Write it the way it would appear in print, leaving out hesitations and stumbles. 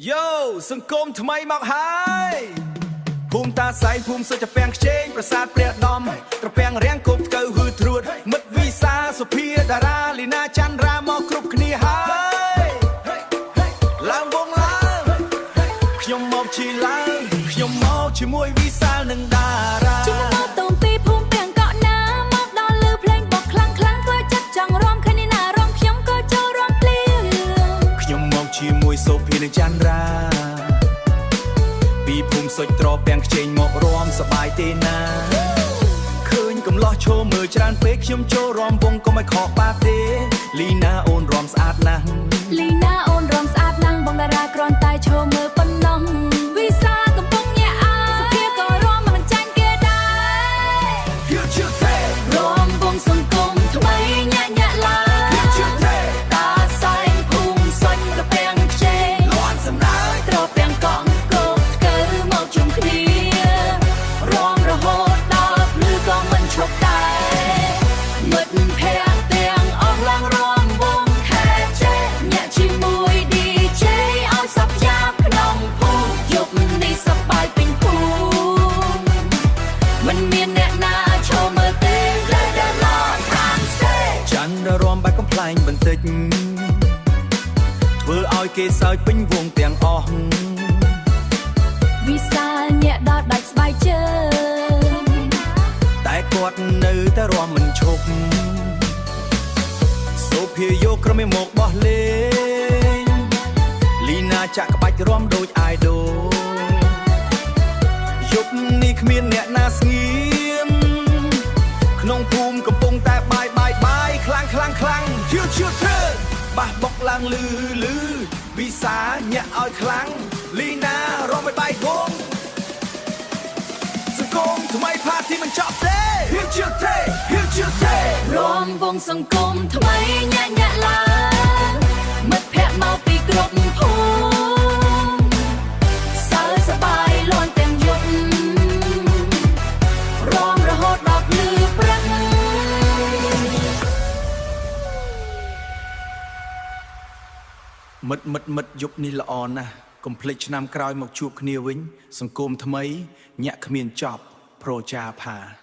Yo សង្គមថ្មីមកហើយភូមិតាសែងភូមិសុចពាំងខ្ជែងប្រាសាទព្រះដំត្រពាំងរាំងគប់ស្កូវហឺត្រួតមិត្តវិសាសុភាតារាលីណាច័ន្ទរាមកគ្រប់គ្នាហើយឡើងវងឡើងខ្ញុំមកជាឡើងខ្ញុំមកជាមួយវិសាលនិងតារាជិះមកតូនពីភូមិពាំងកក់ណាមកដល់លើភ្លេងបោកខ្លាំងខ្លាំងធ្វើចិត្តចង់រំឃើញណារំខ្ញុំក៏ចូលរំភ្លៀងខ្ញុំមកជាមួយសុភានិងច័ន្ទរាពីភូមិសុចត្រពាំងខ្ជែងមករំសបាយទេណាឃើញកំឡោះឈោមើលច្រើនពេកខ្ញុំចូលរំវងកុំឲ្យខកបាត់ទេលីណាអូនរំស្អាតណាស់លីណាអូនរំស្អាតណាស់បងតារាគ្រាន់តែឈោមើលប៉ុណ្ណោះវិសាកំពុងញាក់អាសុភាក៏រំមិនចាញ់គេដែររំវងសង្គមថ្មីញាក់ឡើងតាសែងភូមិសុចត្រពាំងខ្ជែងលាន់សំណាយត្រពាំងកង់គោកស្កើមកជុំគ្នារំរហូតដល់ភ្លឺក៏មិនឈប់ដែរមិត្តភ័ក្តិទាំងអស់ឡើងរំវងខែជែញាក់ជាមួយ DJ ឲ្យសប្យ៉ាក្នុងភូមិយប់នេះសប្បាយពេញភូមិមិនមានអ្នកណាឈរមើលទេលើដើរឡើងខាង stage ច័ន្ទរំបែកកំ pl ែងបន្តិចធ្វើឲ្យគេសើចពេញវងទាំងអស់វិសាលញាក់ដល់ដាច់ស្បែកជើងតែគាត់នៅតែរំមិនឈប់សុភាយកក្រុមមកបោះលេងលីណាចាក់ក្បាច់រំដូចអាយដូយប់នេះគ្មានអ្នកណាស្ងៀមក្នុងភូមិកំពុងតែបាយខ្លាំងជឿធ្វើបះបុកឡើងលឺវិសាញាក់ឲ្យខ្លាំងលីណារំឲ្យបាយវងសង្គមថ្មីផាទីមិនចប់ទេហ៊ានជឿទេរំវងសង្គមថ្មីញាក់ឡើងមិត្តភ័ក្តិមកពីគ្រប់ភូមិសើសប្បាយលាន់ទាំងយប់រំរហូតដល់ភ្លឺព្រឹកមិត្តយប់នេះល្អណាស់កុំភ្លេចឆ្នាំក្រោយមកជួបគ្នាវិញសង្គមថ្មីញាក់គ្មានចប់ប្រូចាផា